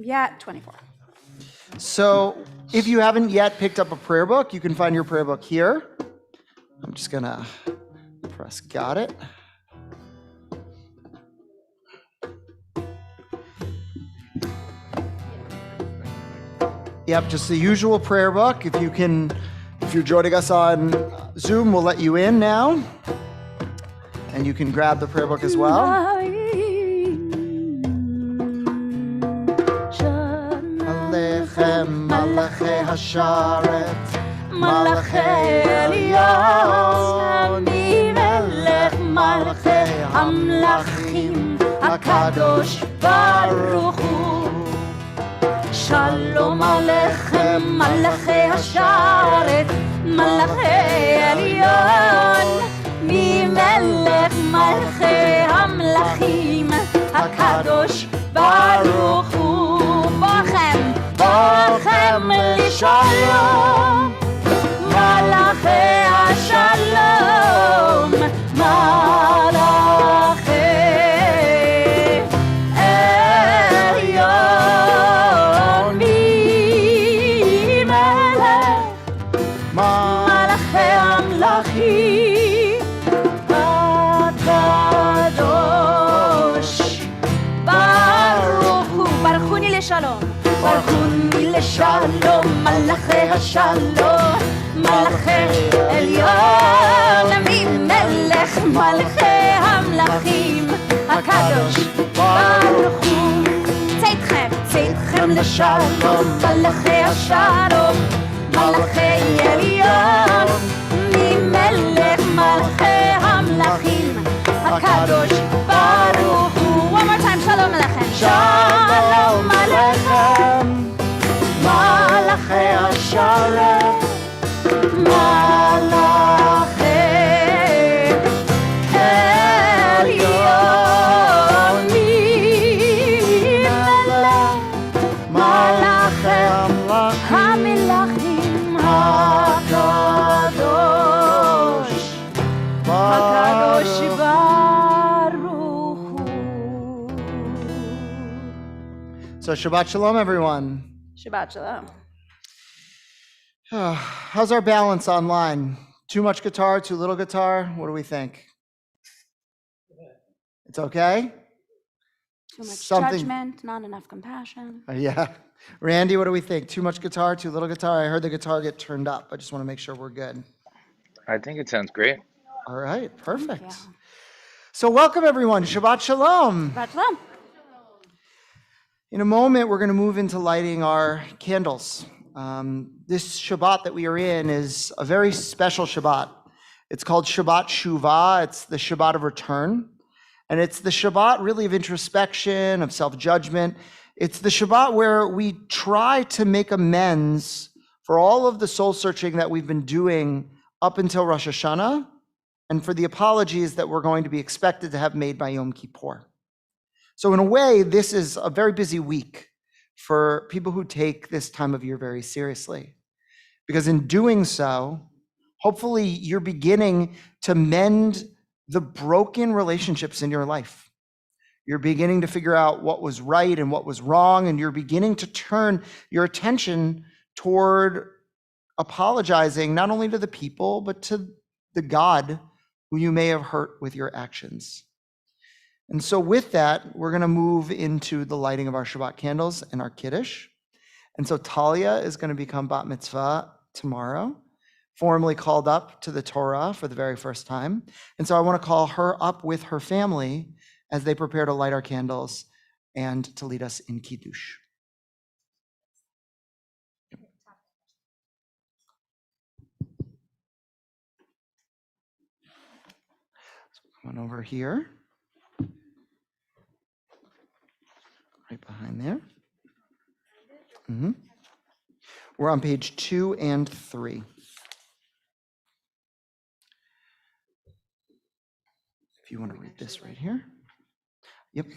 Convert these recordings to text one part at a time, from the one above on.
Yeah, 24. So if you haven't yet picked up a prayer book, you can find your prayer book here. I'm just going to press got it. Yep, just the usual prayer book. If you're joining us on Zoom, we'll let you in now. And you can grab the prayer book as well. Alechem malachei hasharet, malachei elyon, melech malachei hamlachim, hakadosh baruch hu. Shalom Aleichem, Malachei Hasharet, Malachei Elyon, Melech Malachei Hamlachim, Hakadosh Baruch Hu. Bochem Lishalom, Malachei Hashalom, Shalom, Malachei Hashalom, Malachei Elyon, Melech Malachei Hamlachim, Hakadosh Baruch Hu. Tzedchem לשלום, Malachei Hashalom, Malachei Elyon, Melech Malachei Hamlachim, Hakadosh Baruch Hu. One more time, Shalom Alechem. Shalom Alechem. Malachei Hasharet, Malachei Elyon, Malachei Hamlachim, Hakadosh Baruch Hu. So Shabbat Shalom, everyone. Shabbat Shalom. How's our balance online? Too much guitar, too little guitar? What do we think? It's okay? Too much judgment, not enough compassion. Yeah. Randy, what do we think? Too much guitar, too little guitar? I heard the guitar get turned up. I just want to make sure we're good. I think it sounds great. All right, perfect. So welcome, everyone. Shabbat Shalom. Shabbat Shalom. In a moment, we're going to move into lighting our candles. This Shabbat that we are in is a very special Shabbat. It's called Shabbat Shiva. It's the Shabbat of return. And it's the Shabbat really of introspection, of self-judgment. It's the Shabbat where we try to make amends for all of the soul-searching that we've been doing up until Rosh Hashanah, and for the apologies that we're going to be expected to have made by Yom Kippur. So in a way, this is a very busy week for people who take this time of year very seriously. Because in doing so, hopefully you're beginning to mend the broken relationships in your life. You're beginning to figure out what was right and what was wrong, and you're beginning to turn your attention toward apologizing not only to the people, but to the God who you may have hurt with your actions. And so with that, we're going to move into the lighting of our Shabbat candles and our Kiddush. And so Talia is going to become Bat Mitzvah tomorrow, formally called up to the Torah for the very first time. And so I want to call her up with her family as they prepare to light our candles and to lead us in Kiddush. So come on over here. Right behind there. We're on page 2 and 3. If you want to read this right here. Yep.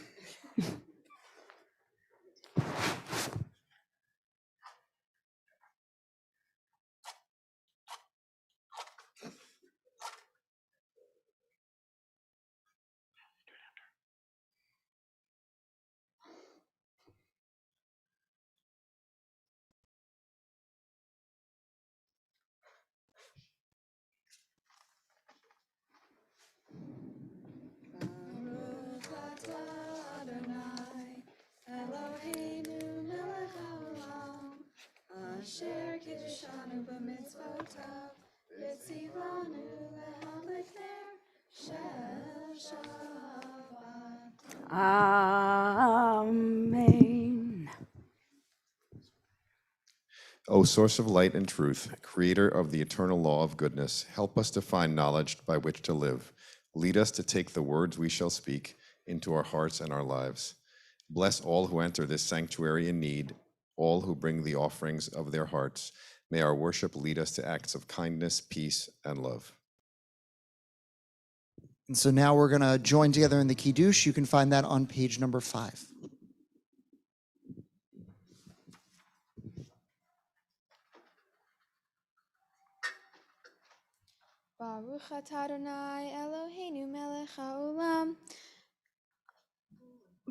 Amen. O source of light and truth, creator of the eternal law of goodness, help us to find knowledge by which to live. Lead us to take the words we shall speak into our hearts and our lives. Bless all who enter this sanctuary in need, all who bring the offerings of their hearts. May our worship lead us to acts of kindness, peace, and love. And so now we're going to join together in the Kiddush. You can find that on page number 5. Baruch atah Adonai Eloheinu melech haolam,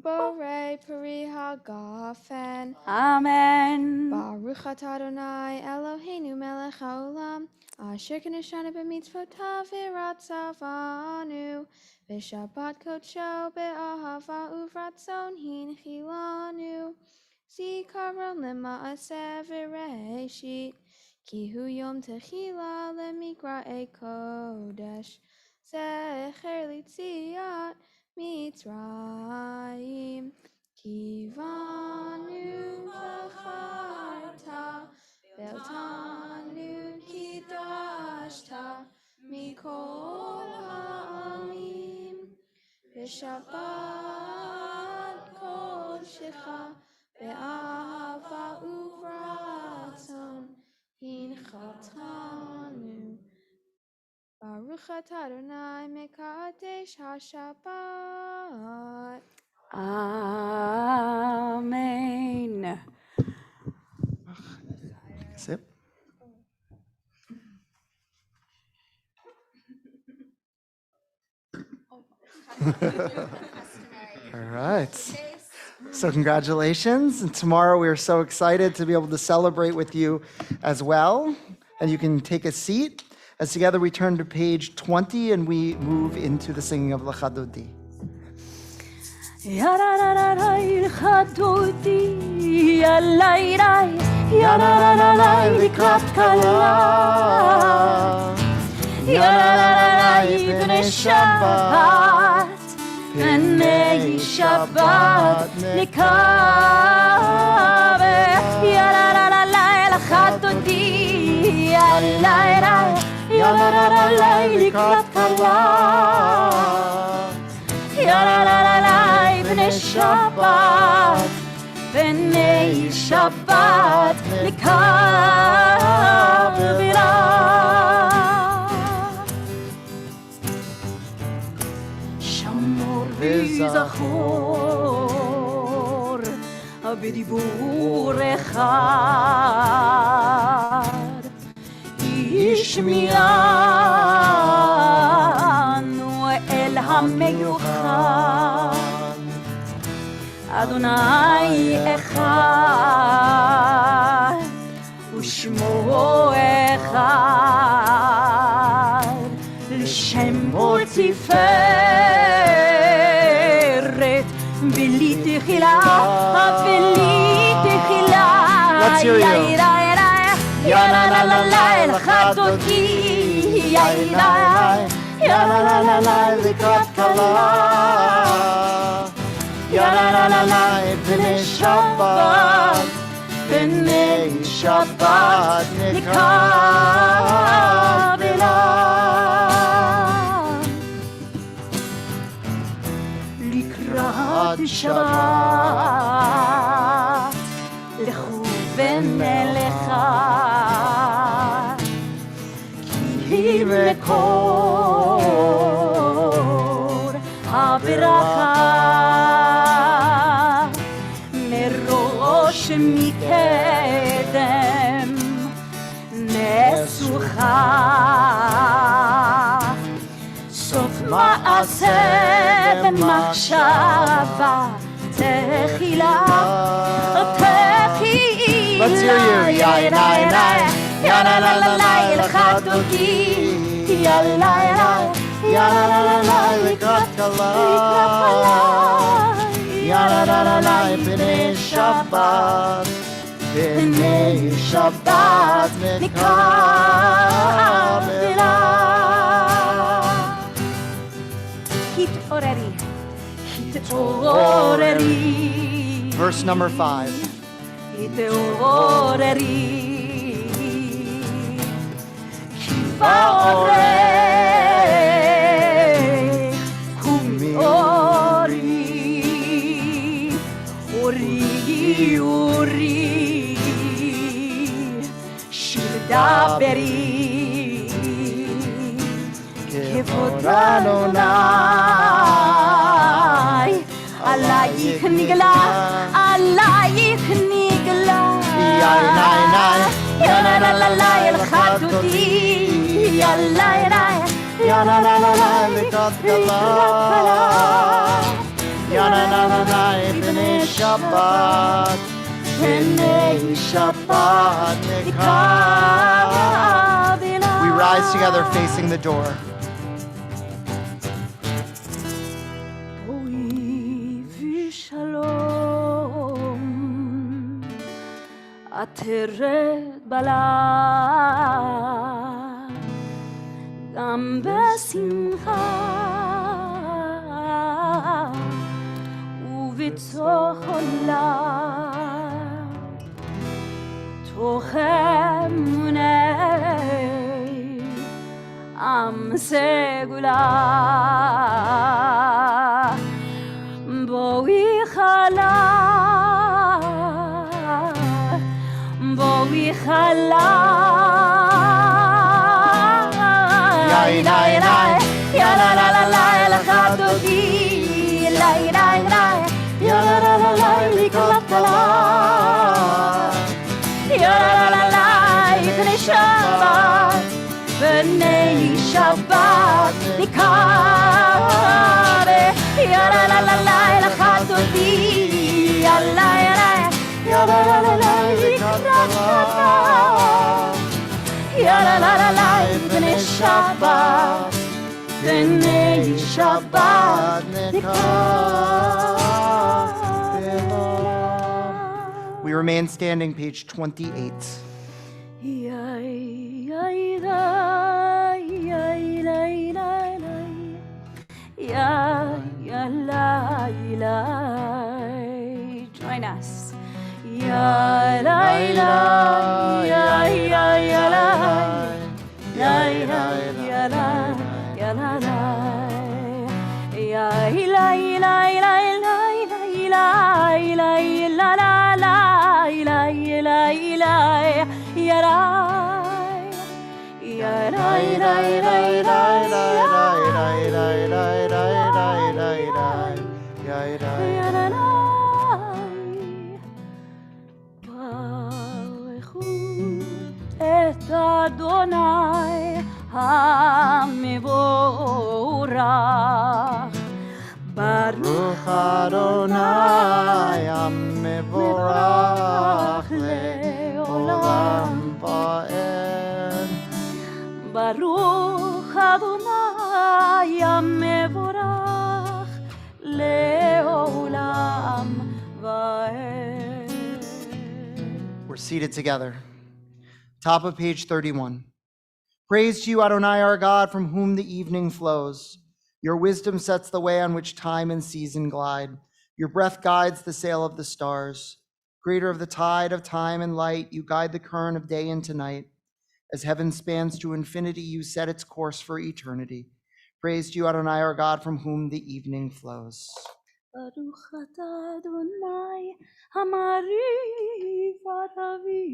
borei peri hagafen. Amen. Baruch atah Adonai Eloheinu melech haolam, asher keneshanu b'mitzvotav v'ratzavanu, v'shabbat kodsho be'ahava uvratzon hinchilanu, zikaron lema'aseh v'reishit. Ki hu yom techila lemikra'e kodesh, zecher litziat Mitzrayim. Ki vanu v'charta, ve'otanu kidashta, mikol ha'amim, v'shabbat kodeshecha, be'ahava uvratzon. Hinchatanu. Baruch atah Adonai mekadesh haShabbat. Amen. Sip. All right. So congratulations. And tomorrow we are so excited to be able to celebrate with you as well. And you can take a seat as together we turn to page 20 and we move into the singing of L'chadodi. Yarararai l'chadodi, yalayrai, yarararai likrat kala, yarararai b'nei Shabbat, b'nei Shabbat nikabe, yarararai l'chadodi, yalayrai, yarararai likrat kala. Yarararai b'nei Shabbat, b'nei Shabbat, nikavira. Shamor v'zachor, b'dibur echad, ishmi'anu el hameyuchad. Adonai echad, u'shmo echad, l'shemo tiferet, v'li techila, v'li techila. Let's hear you. Yarararai l'chadodi, yarararai l'krat kala. Yarararai b'nei Shabbat, b'nei Shabbat nikavela. Likrat Shabbat, lechu v'nelecha, ki mekor habracha. מקדם נסוכה סוף מעשה במחשבה תחילה Let's hear you. יאללה לחדותי יאללה לקראת קלה. Yarararai b'nei Shabbat, בני שבת נקבלה. התעוררי, התעוררי. Verse number 5. התעוררי, כי באורך קומי אורי, אורי אורי, שיר דברי, כבוד אדוני, עלייך נגלה, עלייך נגלה. יא לה לה לה לה ילחת אותי, יא לה לה יא לה לה לה לה לקראת כלה. יא לה לה לה לה בני שבת, בני שבת נקבלה. We rise together facing the door. תרד בלה גם בשמחה ובתוך עולם תוך אמוני עם סגולה בואי חלה בואי חלה יא לה לה יא לה לה לה לה לקחת אותי לה לה לה יא לה לה לה לה לקראת כלה יא לה לה לה בני שבת בני שבת נקרא יא לה לה לה לה לקחת אותי יא לה לה יא לה לה לה לה לקראת כלה יא לה לה לה לה בני שבת בני שבת נקרא. We remain standing, page 28. Join us. Ya la la ya ya ya la ya la ya la ya la la ya la la la la la la la la la la la la ya la ya la la la la את אדוני המבורך ברוך אדוני המבורך לעולם ועד. ברוך אדוני המבורך לעולם ועד. We're seated together. Top of page 31. Praise to you, Adonai, our God, from whom the evening flows. Your wisdom sets the way on which time and season glide. Your breath guides the sail of the stars. Creator of the tide of time and light, you guide the current of day into night. As heaven spans to infinity, you set its course for eternity. Praise to you, Adonai, our God, from whom the evening flows. ברוך אתה אדוני המעריב ערבי.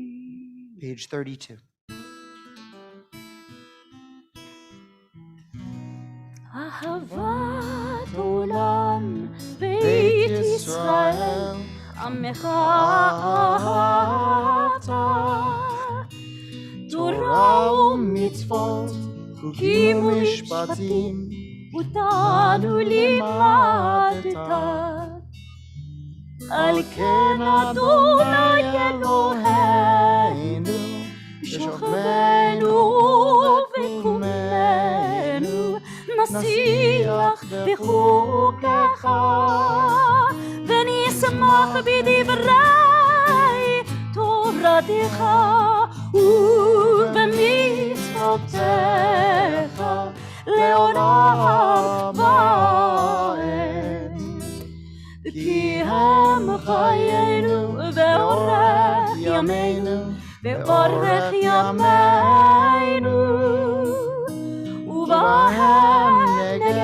Page 32. אהבת עולם בית ישראל עמך אתה תורה ומצוות חוקים ומשפטים אותנו לימדת על כן אדוני אלוהינו בשוכבנו ובקומנו נשיח בחוקך ונשמח בדברי תורתך בתורתך ובמצוותיך לעולם ועד. כי הם חיינו ואורך ימינו ואורך ימינו ובהם נגד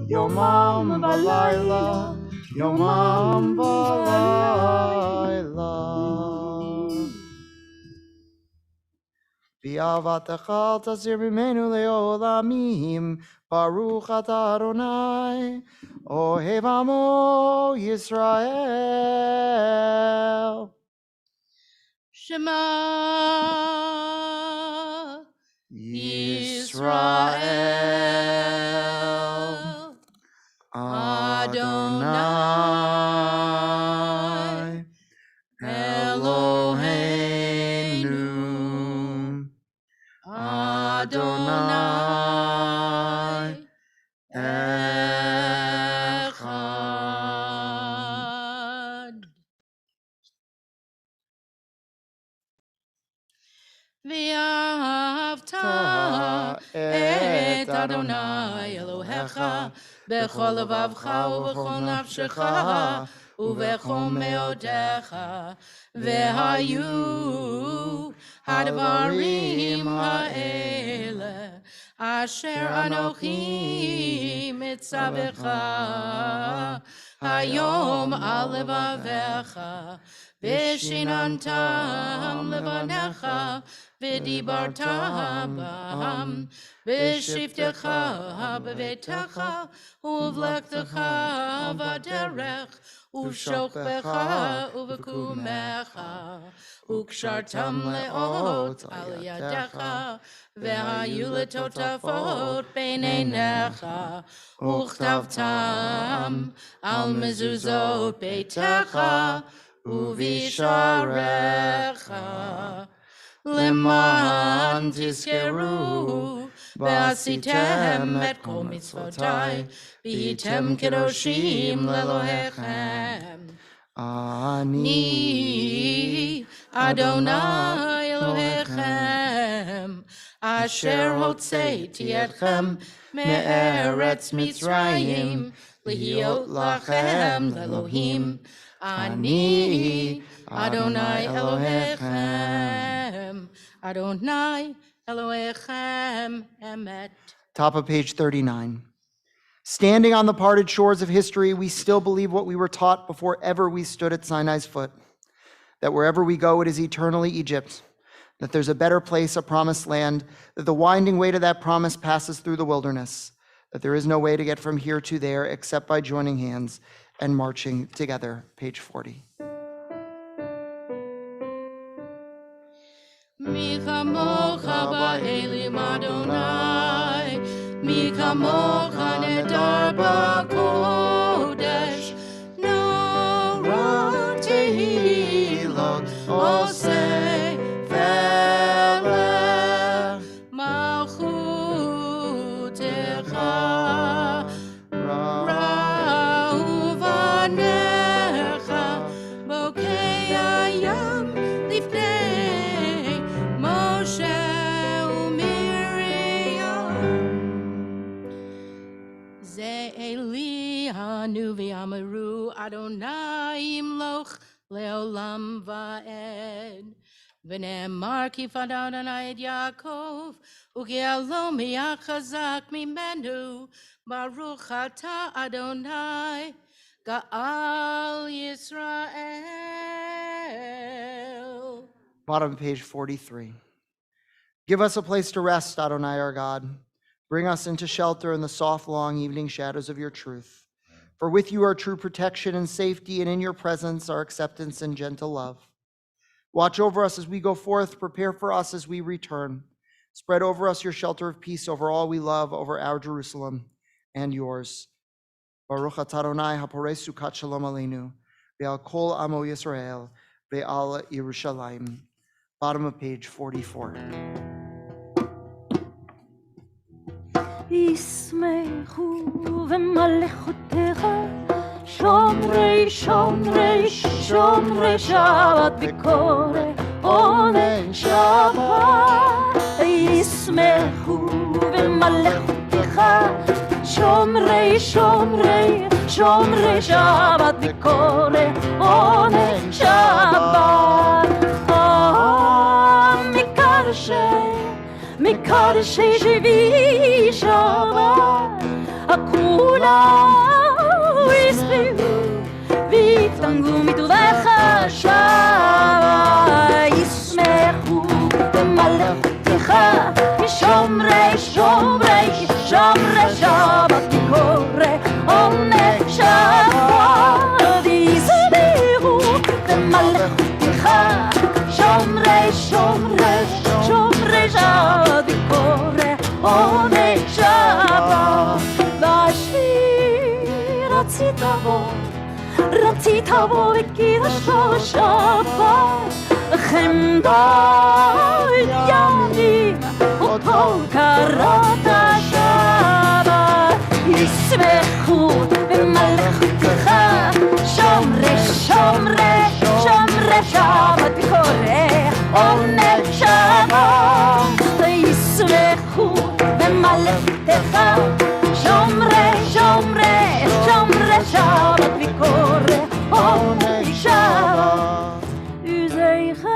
יומם ולילה יומם ולילה. ואהבתך אל תסיר ממנו לעולמים, ברוך אתה אדוני אוהב עמו ישראל. Shema Israel Adonai Eloheinu Adonai Echad. ואהבת את אדוני אלוהיך בכל לבבך ובכל נפשך ובכל מאודיך. והיו הדברים האלה אשר אנוכי מצווך היום על לבביך, ושיננתם לבניך ודיברת בם בשבתך בביתך ובלכתך בדרך ובשוכבך ובקומך, וקשרתם לאות על ידך, והיו לטוטפות בין עיניך, וכתבתם על מזוזות ביתך ובשעריך, למען תזכרו ועשיתם את כל מצוותי, והייתם קדושים לאלוהיכם. אני אדוני אלוהיכם, אשר הוצאתי אתכם מארץ מצרים, להיות לכם לאלוהים. אני אדוני אלוהיכם, אדוני אלוהיכם אמת. Top of page 39. Standing on the parted shores of history, we still believe what we were taught before ever we stood at Sinai's foot, that wherever we go, it is eternally Egypt, that there's a better place, a promised land, that the winding way to that promise passes through the wilderness, that there is no way to get from here to there except by joining hands and marching together. Page 40. מי כמוך באלים אדוני, מי כמוך נדר בקודש, נורא תהילות עושה פלא, מלכותך רע ובניך, בוקע ים לפני משה ומרים. זה אלי ענו ואמרו, אדוני ימלוך לעולם ועד. ונאמר כי פדה אדוני את יעקב, וגאלו מי החזק ממנו. ברוך אתה אדוני גאל ישראל. Bottom of page 43. Give us a place to rest, Adonai our God. Bring us into shelter in the soft, long evening shadows of your truth. For with you are true protection and safety, and in your presence are acceptance and gentle love. Watch over us as we go forth, prepare for us as we return. Spread over us your shelter of peace over all we love, over our Jerusalem and yours. Baruch atah Adonai haporei sukat shalom aleinu, ve'al kol amo Yisrael, ve'al Yerushalayim. Bottom of page 44. ישמחו במלכותך שומרי שומרי שומרי שבת בקורא עונג שבת, ישמחו במלכותך, שומרי שומרי שומרי שבת וקורא עונג שבת. מקדשי שבי שבת, כולם ישמחו ויתענגו מטובך שבת, ישמחו במלכותך, שומרי שומרי שומרי שבת וקורא עונג שבת, ישמחו במלכותך, שומרי שומרי שומרי שבת וקורא עונג שבת. בשיר רצית בו וקידשו שבת, חמדת ימים אותו קראת שבת, ישמחו במלכותך, שומרי שומרי שומרי שבת וקורא עונג שבת, ישמחו במלכותך, שומרי שומרי שומרי שבת וקורא עונג שבת. וזכר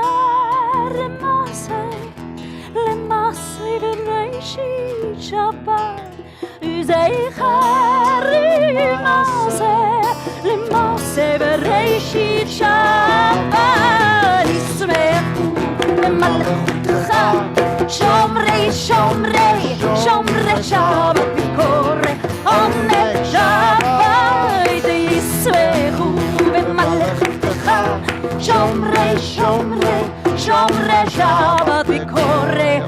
למעשה בראשית שבת, וזכר למעשה בראשית שבת, ישמחו במלכותך, שומרי שומרי שומרי שבת וקורא עונג שבת, ישמחו במלכותך, שומרי שומרי שומרי שבת וקורא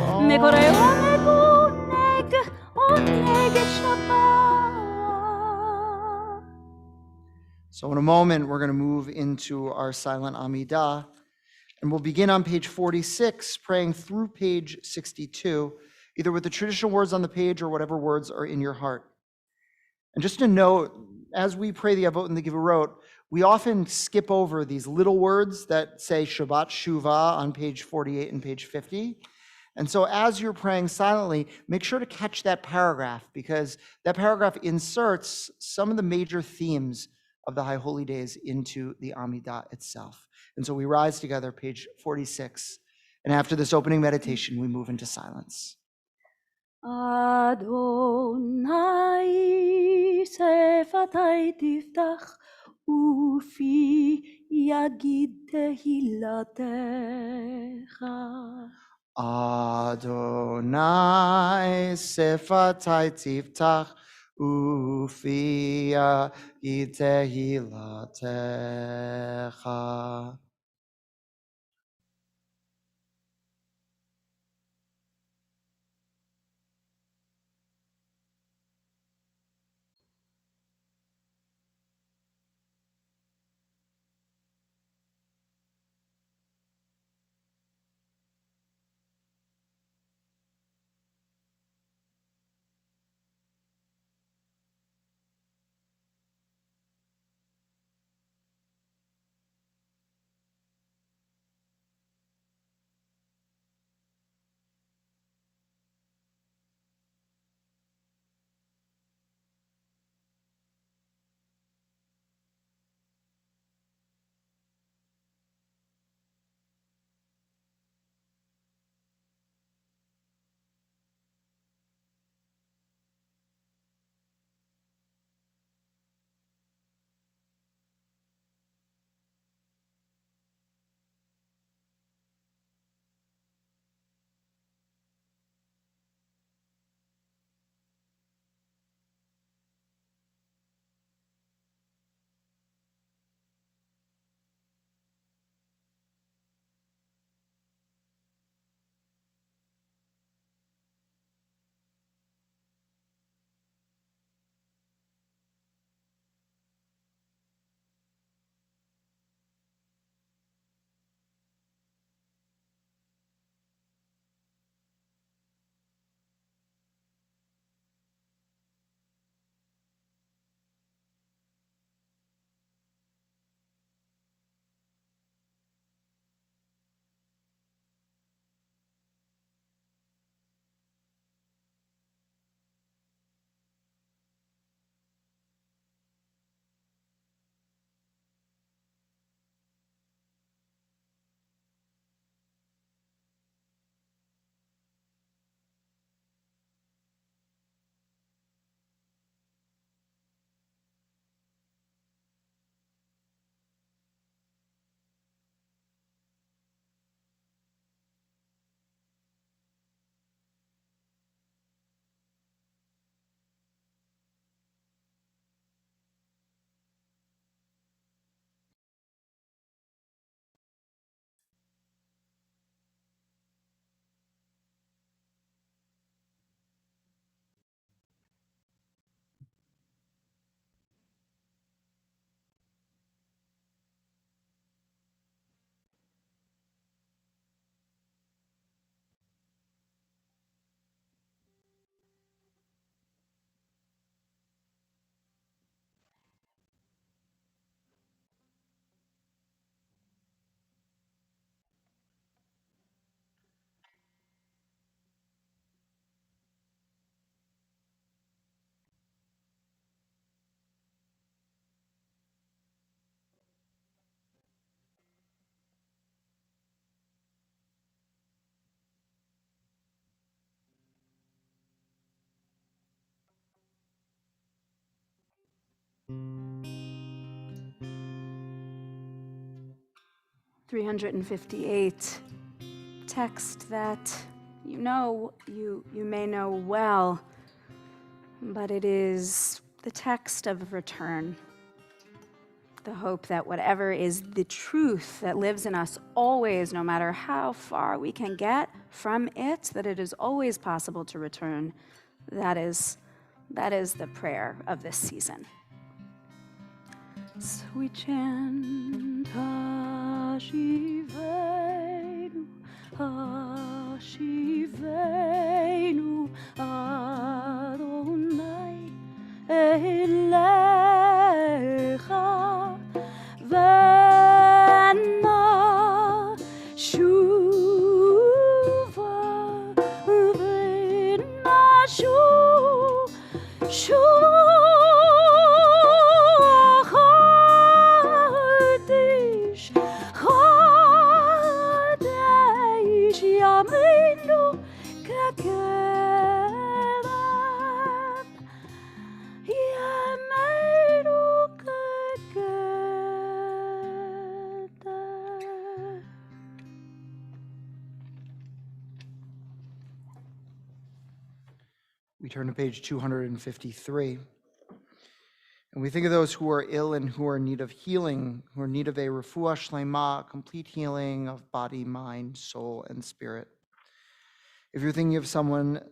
עונג שבת. So in a moment, we're going to move into our silent Amidah, and we'll begin on page 46, praying through page 62, either with the traditional words on the page or whatever words are in your heart. And just to note, as we pray the Avot and the Givorot, we often skip over these little words that say Shabbat Shiva on page 48 and page 50. And so as you're praying silently, make sure to catch that paragraph, because that paragraph inserts some of the major themes of the High Holy Days into the Amidah itself. And so we rise together, page 46. And after this opening meditation, we move into silence. Adonai sefatai tiftach ufi yagid tehilatecha. Adonai sefatai tiftach ufia itehilatecha. $358, text that you may know well, but it is the text of return. The hope that whatever is the truth that lives in us always, no matter how far we can get from it, that it is always possible to return. That is the prayer of this season. So we chant Hashivenu, Hashivenu, Adonai Elecha V'na Shuva V'na Chodesh Yameinu Kekerem Yameinu Kekerem. We turn to page 253. And we think of those who are ill and who are in need of healing, who are in need of a refuah shlema, complete healing of body, mind, soul, and spirit. If you're thinking of someone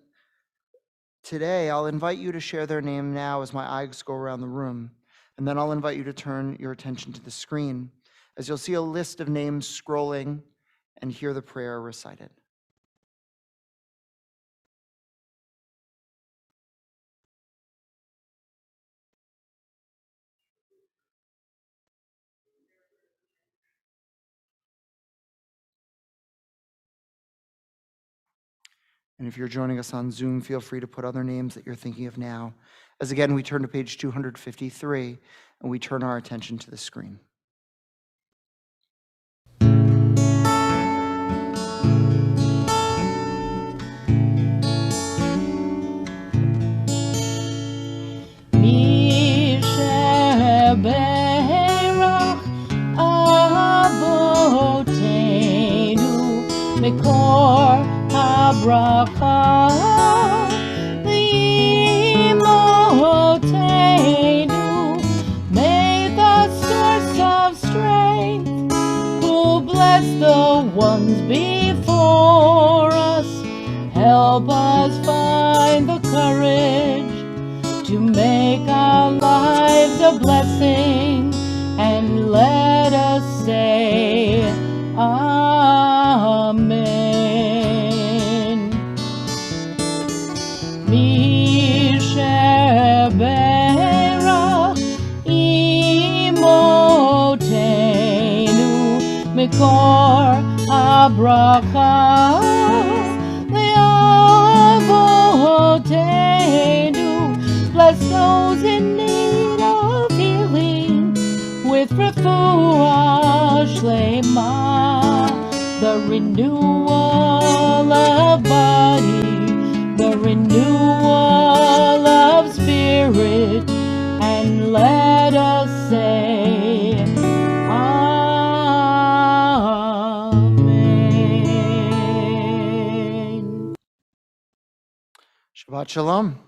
today, I'll invite you to share their name now as my eyes go around the room. And then I'll invite you to turn your attention to the screen, as you'll see a list of names scrolling and hear the prayer recited. And if you're joining us on Zoom, feel free to put other names that you're thinking of now. As again, we turn to page 253, and we turn our attention to the screen. Mi sheberach avoteinu mikor habracha li'imotenu. May the source of strength, who bless the ones before us, help us find the courage to make our lives a blessing, and let us say Amen. Mi sheberach imotenu mikor habracha le'avotenu. Bless those in need of healing with refuah shlema, the renewal of body, the renewal of spirit, and let us say Amen. Shabbat Shalom.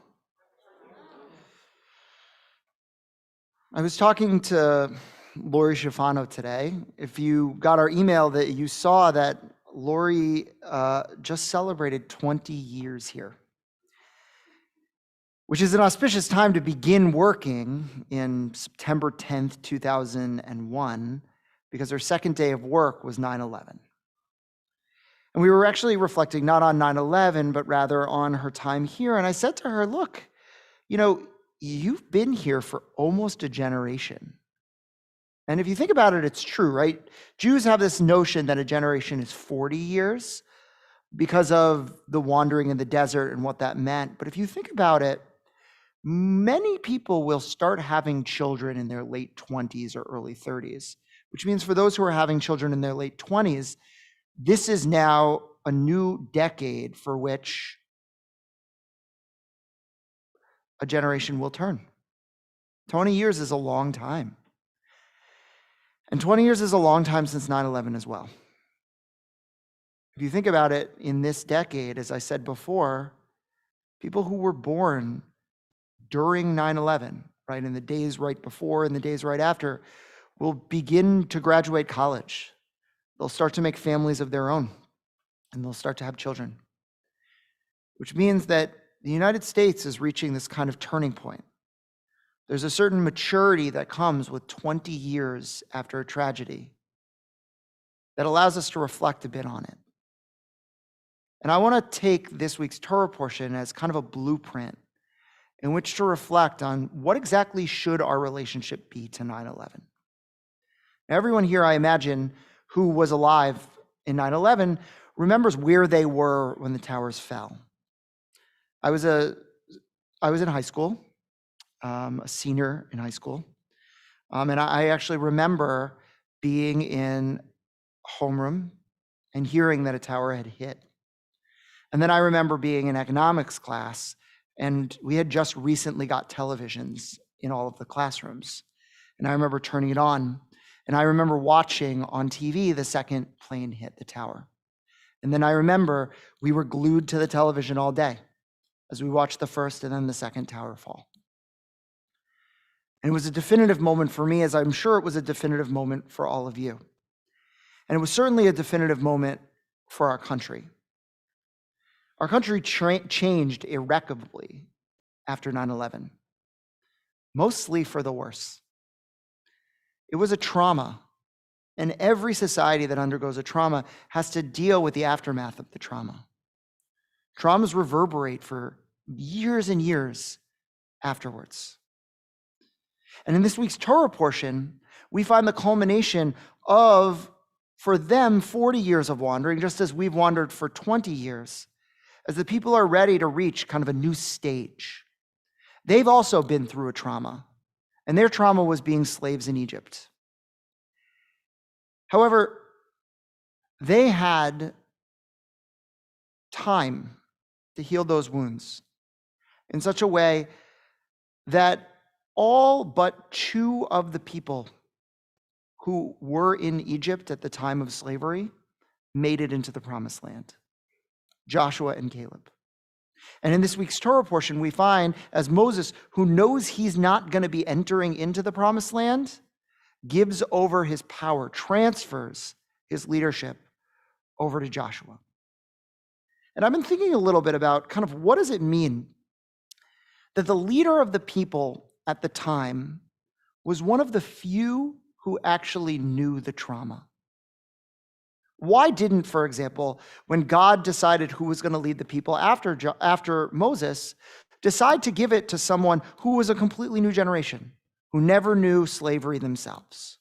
I was talking to Lori Schifano today. If you got our email, that you saw that Lori just celebrated 20 years here, which is an auspicious time to begin working in September 10th, 2001, because her second day of work was 9/11. And we were actually reflecting not on 9/11, but rather on her time here. And I said to her, look, you've been here for almost a generation. And if you think about it, it's true, right? Jews have this notion that a generation is 40 years because of the wandering in the desert and what that meant. But if you think about it, many people will start having children in their late 20s or early 30s, which means for those who are having children in their late 20s, this is now a new decade for which a generation will turn. 20 years is a long time. And 20 years is a long time since 9/11 as well. If you think about it, in this decade, as I said before, people who were born during 9/11, right, in the days right before and the days right after, will begin to graduate college. They'll start to make families of their own, and they'll start to have children, which means that the United States is reaching this kind of turning point. There's a certain maturity that comes with 20 years after a tragedy that allows us to reflect a bit on it. And I want to take this week's Torah portion as kind of a blueprint in which to reflect on what exactly should our relationship be to 9/11. Now, everyone here, I imagine, who was alive in 9/11 remembers where they were when the towers fell. I was in high school, a senior in high school, and I actually remember being in homeroom and hearing that a tower had hit. And then I remember being in economics class, and we had just recently got televisions in all of the classrooms. And I remember turning it on, and I remember watching on TV the second plane hit the tower. And then I remember we were glued to the television all day as we watched the first and then the second tower fall. And it was a definitive moment for me, as I'm sure it was a definitive moment for all of you. And it was certainly a definitive moment for our country. Our country changed irrecoverably after 9/11, mostly for the worse. It was a trauma, and every society that undergoes a trauma has to deal with the aftermath of the trauma. Traumas reverberate for years and years afterwards. And in this week's Torah portion, we find the culmination of, for them, 40 years of wandering, just as we've wandered for 20 years, as the people are ready to reach kind of a new stage. They've also been through a trauma, and their trauma was being slaves in Egypt. However, they had time to heal those wounds in such a way that all but 2 of the people who were in Egypt at the time of slavery made it into the promised land: Joshua and Caleb. And in this week's Torah portion, we find as Moses, who knows he's not going to be entering into the promised land, gives over his power, transfers his leadership over to Joshua. And I've been thinking a little bit about kind of what does it mean that the leader of the people at the time was one of the few who actually knew the trauma. Why didn't, for example, when God decided who was going to lead the people after Moses, decide to give it to someone who was a completely new generation, who never knew slavery themselves?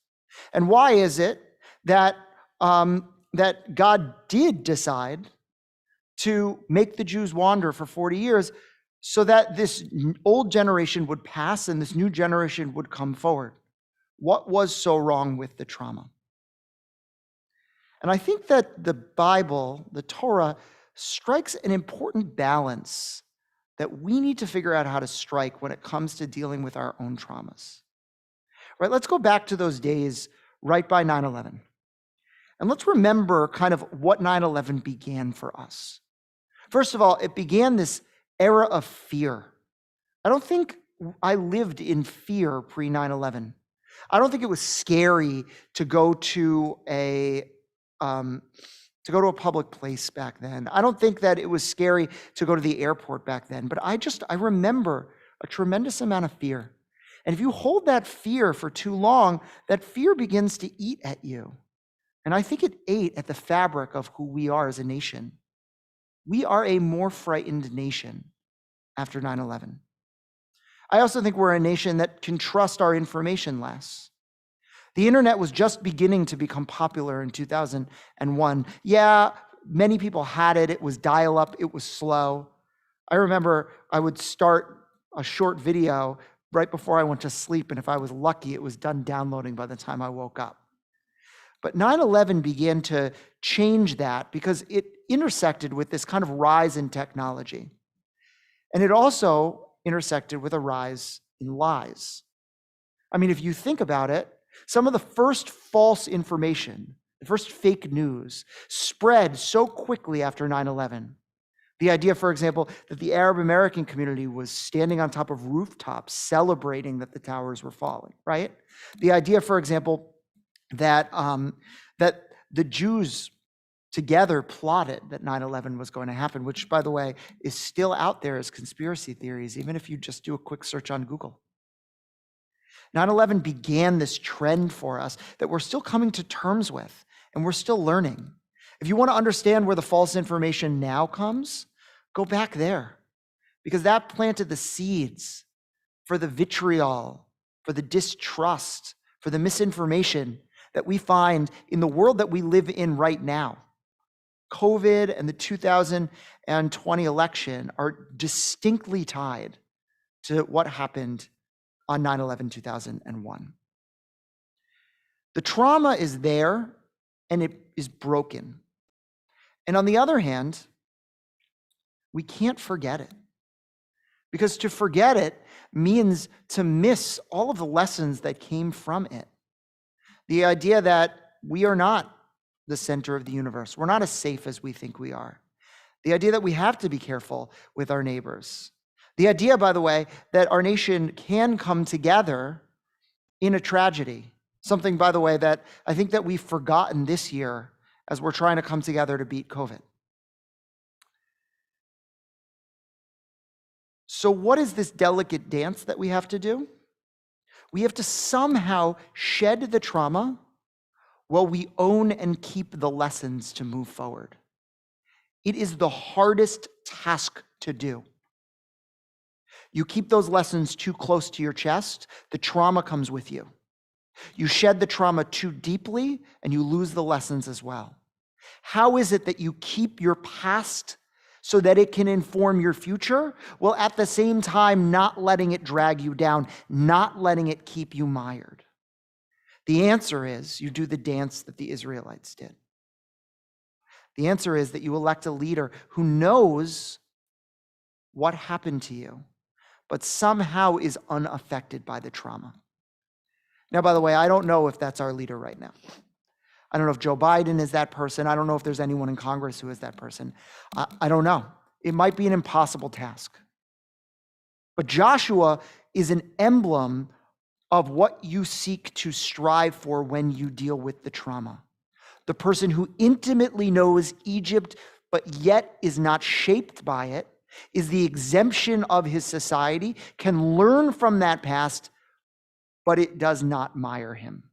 And why is it that that God did decide to make the Jews wander for 40 years so that this old generation would pass and this new generation would come forward? What was so wrong with the trauma? And I think that the Bible, the Torah, strikes an important balance that we need to figure out how to strike when it comes to dealing with our own traumas. Right, let's go back to those days right by 9/11. And let's remember kind of what 9/11 began for us. First of all, it began this era of fear. I don't think I lived in fear pre-9/11. I don't think it was scary to go to a public place back then. I don't think that it was scary to go to the airport back then, but I remember a tremendous amount of fear. And if you hold that fear for too long, that fear begins to eat at you. And I think it ate at the fabric of who we are as a nation. We are a more frightened nation after 9/11. I also think we're a nation that can trust our information less. The internet was just beginning to become popular in 2001. Yeah, many people had it. It was dial-up. It was slow. I remember I would start a short video right before I went to sleep, and if I was lucky, it was done downloading by the time I woke up. But 9/11 began to change that because it intersected with this kind of rise in technology. And it also intersected with a rise in lies. I mean, if you think about it, some of the first false information, the first fake news, spread so quickly after 9/11. The idea, for example, that the Arab American community was standing on top of rooftops celebrating that the towers were falling, right? The idea, for example, that the Jews together plotted that 9/11 was going to happen, which, by the way, is still out there as conspiracy theories, even if you just do a quick search on Google. 9/11 began this trend for us that we're still coming to terms with, and we're still learning. If you want to understand where the false information now comes, go back there, because that planted the seeds for the vitriol, for the distrust, for the misinformation that we find in the world that we live in right now. COVID and the 2020 election are distinctly tied to what happened on 9/11/2001. The trauma is there and it is broken. And on the other hand, we can't forget it. Because to forget it means to miss all of the lessons that came from it. The idea that we are not the center of the universe. We're not as safe as we think we are. The idea that we have to be careful with our neighbors. The idea, by the way, that our nation can come together in a tragedy. Something, by the way, that I think that we've forgotten this year as we're trying to come together to beat COVID. So what is this delicate dance that we have to do? We have to somehow shed the trauma while we own and keep the lessons to move forward. It is the hardest task to do. You keep those lessons too close to your chest, the trauma comes with you. You shed the trauma too deeply, and you lose the lessons as well. How is it that you keep your past so that it can inform your future, while at the same time not letting it drag you down, not letting it keep you mired? The answer is you do the dance that the Israelites did. The answer is that you elect a leader who knows what happened to you, but somehow is unaffected by the trauma. Now, by the way, I don't know if that's our leader right now. I don't know if Joe Biden is that person. I don't know if there's anyone in Congress who is that person. I don't know. It might be an impossible task. But Joshua is an emblem of what you seek to strive for when you deal with the trauma. The person who intimately knows Egypt, but yet is not shaped by it, is the exemption of his society, can learn from that past, but it does not mire him.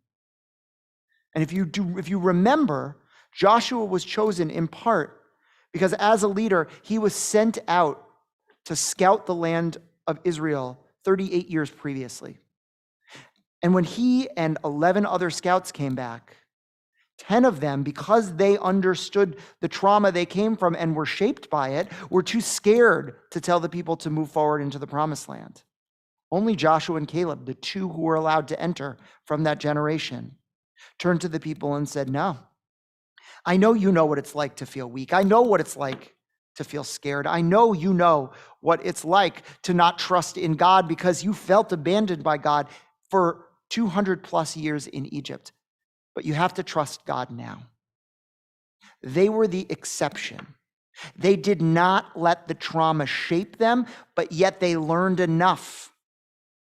And if you remember, Joshua was chosen in part because as a leader, he was sent out to scout the land of Israel 38 years previously. And when he and 11 other scouts came back, 10 of them, because they understood the trauma they came from and were shaped by it, were too scared to tell the people to move forward into the promised land. Only Joshua and Caleb, the two who were allowed to enter from that generation, turned to the people and said, no, I know you know what it's like to feel weak. I know what it's like to feel scared. I know you know what it's like to not trust in God because you felt abandoned by God for 200 plus years in Egypt. But you have to trust God now. They were the exception. They did not let the trauma shape them, but yet they learned enough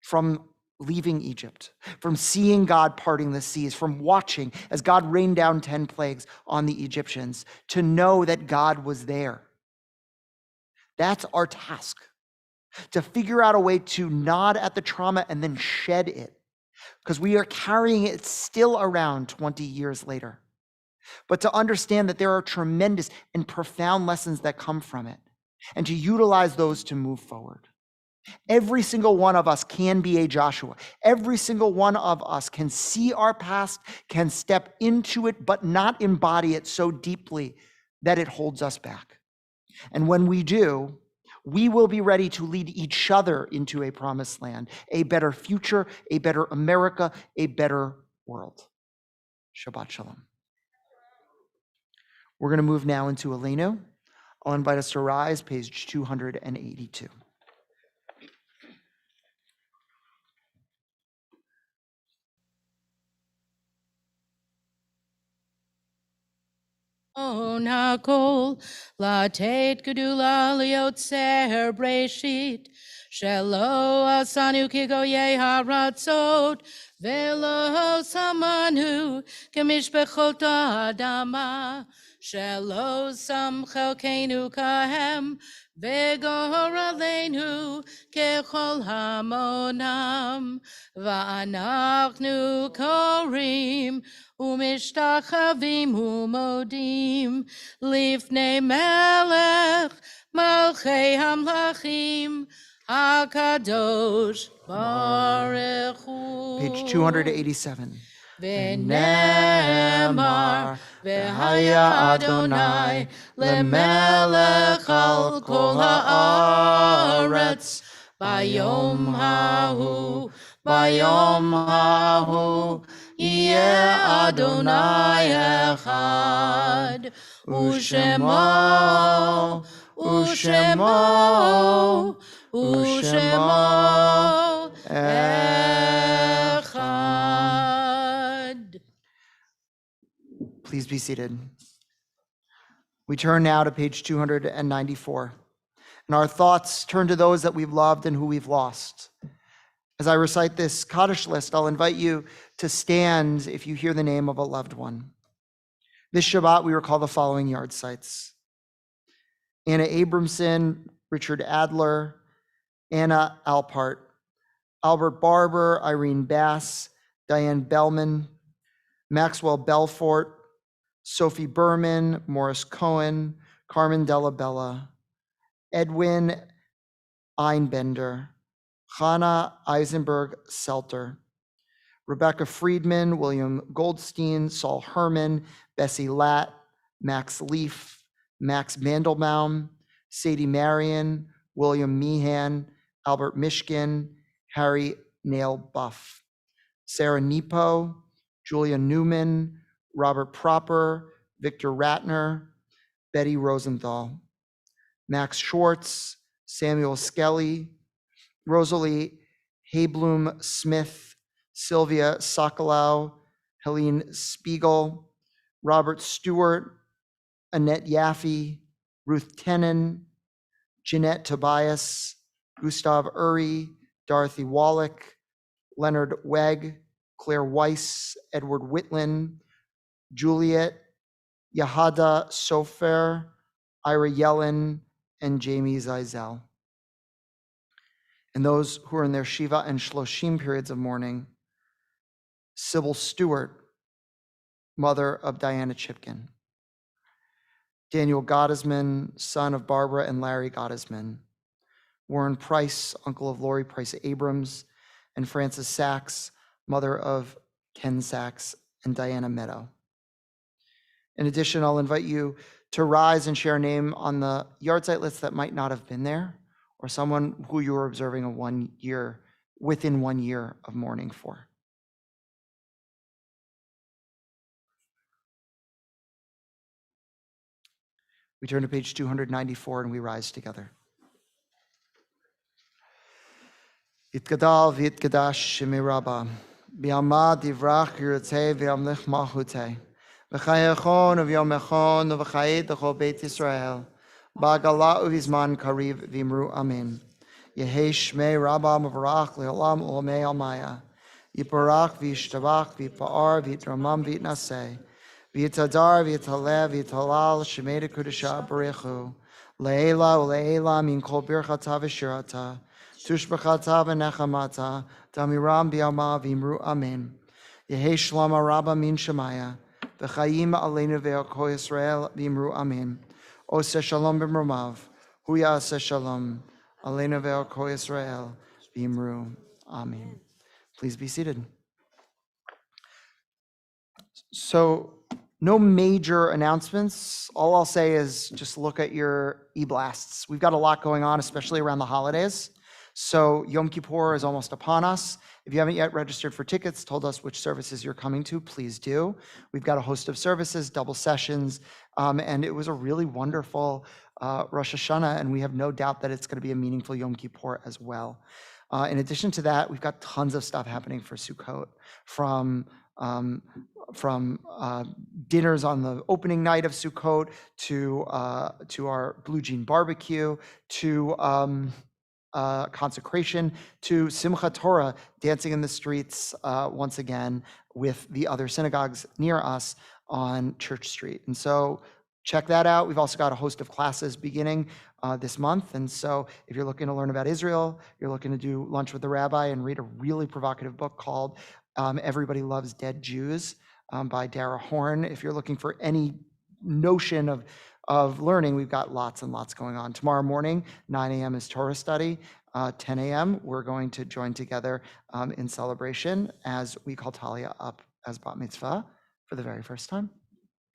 from leaving Egypt, from seeing God parting the seas, from watching as God rained down 10 plagues on the Egyptians, to know that God was there. That's our task, to figure out a way to nod at the trauma and then shed it, because we are carrying it still around 20 years later. But to understand that there are tremendous and profound lessons that come from it, and to utilize those to move forward. Every single one of us can be a Joshua. Every single one of us can see our past, can step into it, but not embody it so deeply that it holds us back. And when we do, we will be ready to lead each other into a promised land, a better future, a better America, a better world. Shabbat Shalom. We're going to move now into Aleinu. I'll invite us to rise, page 282. Hakol latet gedula liotzer breshit shelo asanu kigoye haratzot velo samanu kemishbechot adama shelo sam chelkenu kahem vegoralenu kechol hamonam va'anachnu korim Umishtachavim umodim lifnei melech malchei hamlachim hakadosh baruch hu. Page 287. V'nemar v'haya Adonai lemelech al kol haaretz bayom hahu Yeh Adonai Echad, Ushemo Echad. Please be seated. We turn now to page 294. And our thoughts turn to those that we've loved and who we've lost. As I recite this Kaddish list, I'll invite you to stand if you hear the name of a loved one. This Shabbat, we recall the following yard sites: Anna Abramson, Richard Adler, Anna Alpart, Albert Barber, Irene Bass, Diane Bellman, Maxwell Belfort, Sophie Berman, Morris Cohen, Carmen Della Bella, Edwin Einbender, Hannah Eisenberg Selter, Rebecca Friedman, William Goldstein, Saul Herman, Bessie Latt, Max Leaf, Max Mandelbaum, Sadie Marion, William Meehan, Albert Mishkin, Harry Nail Buff, Sarah Nepo, Julia Newman, Robert Proper, Victor Ratner, Betty Rosenthal, Max Schwartz, Samuel Skelly, Rosalie Haybloom Smith, Sylvia Sokolow, Helene Spiegel, Robert Stewart, Annette Yaffe, Ruth Tenen, Jeanette Tobias, Gustav Uri, Dorothy Wallach, Leonard Wegg, Claire Weiss, Edward Whitlin, Juliet, Yahada Sofer, Ira Yellen, and Jamie Zeisel. And those who are in their Shiva and Shloshim periods of mourning: Sybil Stewart, mother of Diana Chipkin; Daniel Gottesman, son of Barbara and Larry Gottesman; Warren Price, uncle of Lori Price Abrams; and Frances Sachs, mother of Ken Sachs and Diana Meadow. In addition, I'll invite you to rise and share a name on the yahrzeit list that might not have been there, or someone who you are observing within 1 year of mourning for. We turn to page 294 and we rise together. Yitgadal v'yitgadash shemi rabba, b'yamad yivrach yirtzeh v'yamlich malchuteh, v'chayechon v'yomechon v'chayed l'chol Beit Yisrael, ba'gala uvizman kariv v'imru amen. Yehei shmei rabba mavarach le'olam u'lamei almaya, yiparach v'yishtabach v'yipa'ar v'yitramam v'yitnaseh, v'yitadar v'yitaleh v'yitalal shemei dekudesha barechu, le'ela u'le'ela min kol birchata v'shirata, tushbachata v'nechamata, damiram b'yama v'imru amen. Yehei shlama rabba min shemaya, v'chayim aleinu ve'oko Yisrael v'imru amen. Oseh shalom b'mromav, hu ya'aseh shalom, aleinu ve'oko Yisrael v'imru amen. Please be seated. So, no major announcements. All I'll say is just look at your e-blasts. We've got a lot going on, especially around the holidays. So Yom Kippur is almost upon us. If you haven't yet registered for tickets, told us which services you're coming to, please do. We've got a host of services, double sessions, and it was a really wonderful Rosh Hashanah, and we have no doubt that it's going to be a meaningful Yom Kippur as well. In addition to that, we've got tons of stuff happening for Sukkot, from from dinners on the opening night of Sukkot to our Blue Jean barbecue to consecration to Simchat Torah, dancing in the streets once again with the other synagogues near us on Church Street. And so check that out. We've also got a host of classes beginning this month. And so if you're looking to learn about Israel, you're looking to do lunch with the rabbi and read a really provocative book called Everybody Loves Dead Jews by Dara Horn. If you're looking for any notion of learning, we've got lots and lots going on. Tomorrow morning, 9 a.m. is Torah study. 10 a.m., we're going to join together in celebration as we call Talia up as bat mitzvah for the very first time.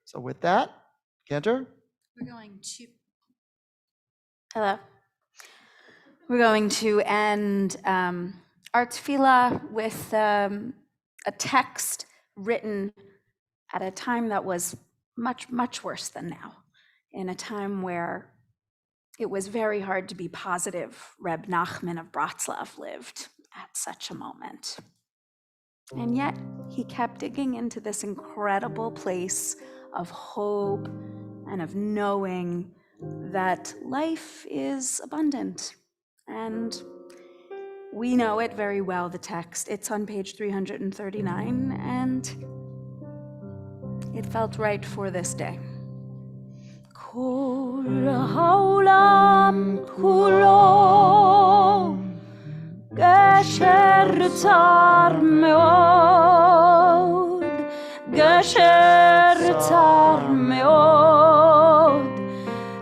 So with that, Cantor? We're going to... Hello. We're going to end our tefillah with a text written at a time that was much, much worse than now, in a time where it was very hard to be positive. Reb Nachman of Bratslav lived at such a moment. And yet he kept digging into this incredible place of hope and of knowing that life is abundant. And we know it very well, the text. It's on page 339, and it felt right for this day. Kol haolam kulo gesher tzar meod, gesher tzar meod,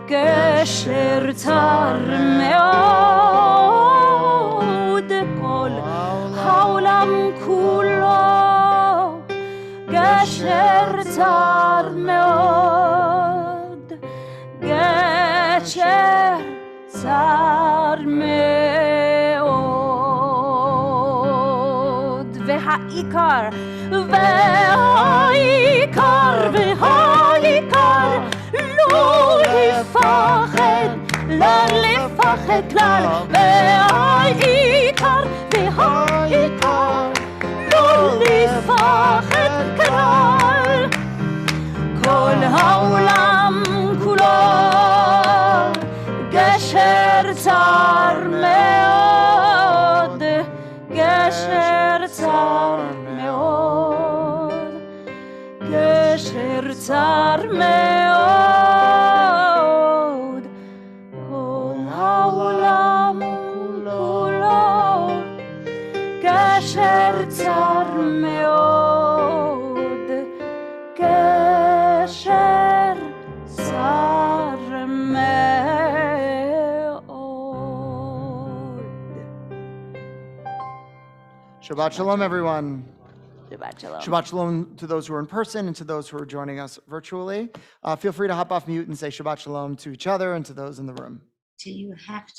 gesher tzar meod, kol haolam kulo gesher tzar meod, gesher tzar meod, והעיקר, לא לפחד, לא לפחד כלל, והעיקר, לא לפחד כלל, כל העולם כולו גשר צר מאוד, גשר צר מאוד, גשר צר מאוד, כל העולם כולו גשר צר מאוד, גשר צר מאוד. Shabbat Shalom, everyone. Shabbat shalom. Shabbat Shalom to those who are in person and to those who are joining us virtually. Feel free to hop off mute and say Shabbat Shalom to each other and to those in the room. Do you have